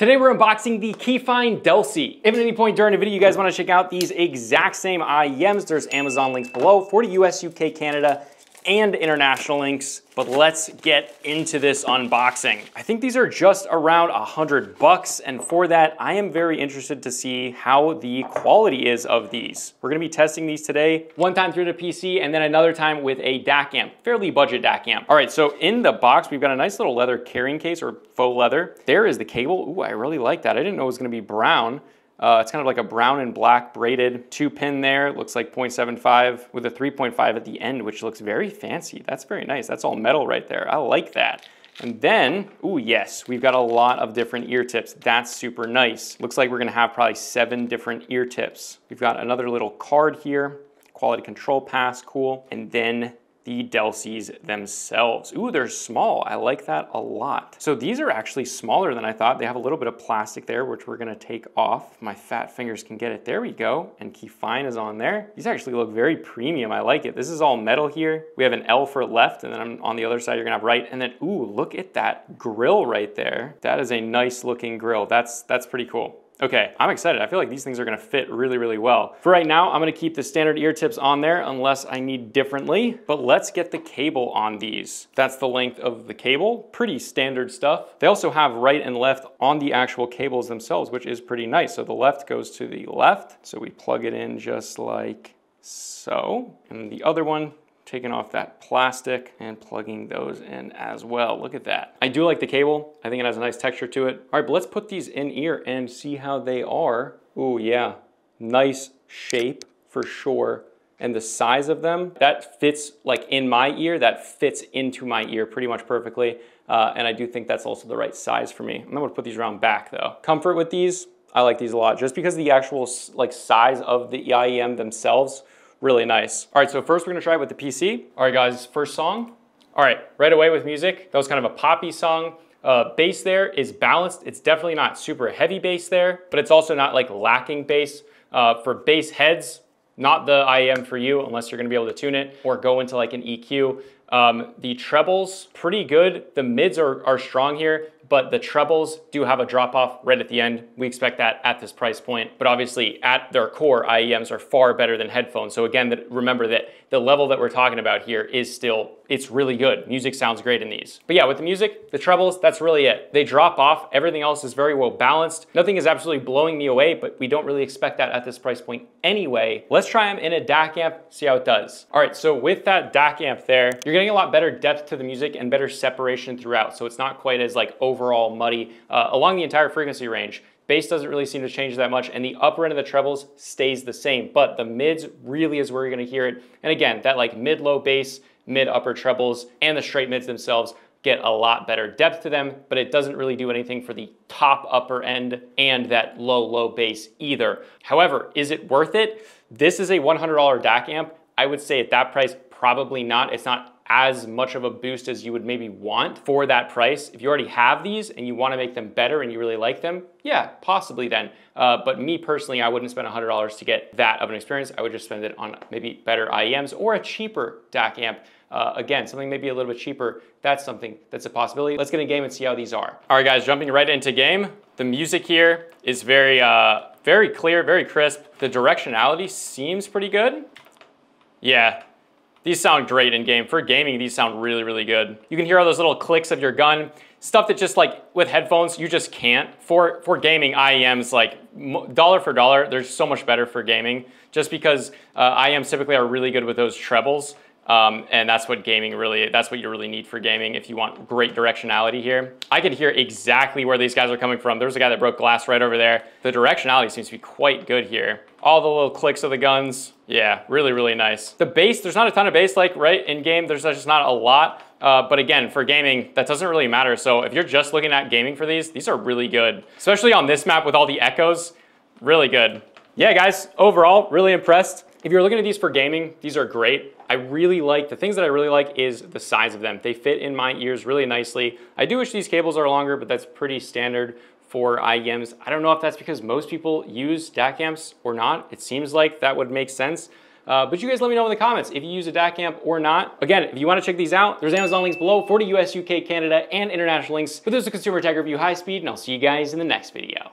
Today we're unboxing the Kefine Delci. If at any point during the video you guys want to check out these exact same IEMs, there's Amazon links below for the US, UK, Canada, and international links. But let's get into this unboxing. I think these are just around $100, and for that, I am very interested to see how the quality is of these. We're gonna be testing these today, one time through the PC, and then another time with a DAC amp, fairly budget DAC amp. All right, so in the box, we've got a nice little leather carrying case, or faux leather. There is the cable. Ooh, I really like that. I didn't know it was gonna be brown. It's kind of like a brown and black braided 2-pin there. Looks like 0.75 with a 3.5 at the end, which looks very fancy. That's very nice. That's all metal right there. I like that. And then, ooh, yes, we've got a lot of different ear tips. That's super nice. Looks like we're gonna have probably 7 different ear tips. We've got another little card here, quality control pass, cool. And then the Delcis themselves. Ooh, they're small. I like that a lot. So these are actually smaller than I thought. They have a little bit of plastic there, which we're gonna take off. My fat fingers can get it. There we go. And Kefine is on there. These actually look very premium. I like it. This is all metal here. We have an L for left, and then on the other side, you're gonna have right. And then, ooh, look at that grill right there. That is a nice looking grill. That's pretty cool. Okay, I'm excited. I feel like these things are gonna fit really, really well. For right now, I'm gonna keep the standard ear tips on there unless I need differently, but let's get the cable on these. That's the length of the cable, pretty standard stuff. They also have right and left on the actual cables themselves, which is pretty nice. So the left goes to the left, so we plug it in just like so. And the other one, taking off that plastic and plugging those in as well. Look at that. I do like the cable. I think it has a nice texture to it. All right, but let's put these in ear and see how they are. Ooh, yeah, nice shape for sure. And the size of them, that fits like in my ear, that fits into my ear pretty much perfectly. And I do think that's also the right size for me. I'm gonna put these around back though. Comfort with these, I like these a lot just because of the actual like size of the IEM themselves. Really nice. All right, so first we're gonna try it with the PC. All right guys, first song. All right, right away with music. That was kind of a poppy song. Bass there is balanced. It's definitely not super heavy bass there, but it's also not like lacking bass. For bass heads, not the IEM for you unless you're gonna be able to tune it or go into like an EQ. The trebles, pretty good. The mids are strong here, but the trebles do have a drop off right at the end. We expect that at this price point, but obviously at their core, IEMs are far better than headphones. So again, remember that the level that we're talking about here is still, it's really good. Music sounds great in these. But yeah, with the music, the trebles, that's really it. They drop off, everything else is very well balanced. Nothing is absolutely blowing me away, but we don't really expect that at this price point anyway. Let's try them in a DAC amp, see how it does. All right, so with that DAC amp there, you're getting a lot better depth to the music and better separation throughout. So it's not quite as like overall muddy along the entire frequency range. Bass doesn't really seem to change that much, and the upper end of the trebles stays the same, but the mids really is where you're gonna hear it. And again, that like mid-low bass, mid-upper trebles, and the straight mids themselves get a lot better depth to them, but it doesn't really do anything for the top upper end and that low bass either. However, is it worth it? This is a $100 DAC amp. I would say at that price, probably not. It's not as much of a boost as you would maybe want for that price. If you already have these and you wanna make them better and you really like them, yeah, possibly then. But me personally, I wouldn't spend $100 to get that of an experience. I would just spend it on maybe better IEMs or a cheaper DAC amp. Again, something maybe a little bit cheaper, that's something that's a possibility. Let's get in game and see how these are. All right guys, jumping right into game. The music here is very clear, very crisp. The directionality seems pretty good. Yeah. These sound great in game. For gaming, these sound really, really good. You can hear all those little clicks of your gun. Stuff that just like with headphones, you just can't. For gaming, IEMs, like dollar for dollar, they're so much better for gaming just because IEMs typically are really good with those trebles. And that's what gaming really, that's what you really need for gaming if you want great directionality here. I can hear exactly where these guys are coming from. There's a guy that broke glass right over there. The directionality seems to be quite good here. All the little clicks of the guns. Yeah, really, really nice. The bass, there's not a ton of bass like right in game. There's just not a lot. But again, for gaming, that doesn't really matter. So if you're just looking at gaming for these are really good. Especially on this map with all the echoes, really good. Yeah guys, overall, really impressed. If you're looking at these for gaming, these are great. I really like, the things that I really like is the size of them. They fit in my ears really nicely. I do wish these cables are longer, but that's pretty standard for IEMs. I don't know if that's because most people use DAC amps or not. It seems like that would make sense. But you guys let me know in the comments if you use a DAC amp or not. Again, if you want to check these out, there's Amazon links below for the US, UK, Canada, and international links. But this is a consumer tech review high speed, and I'll see you guys in the next video.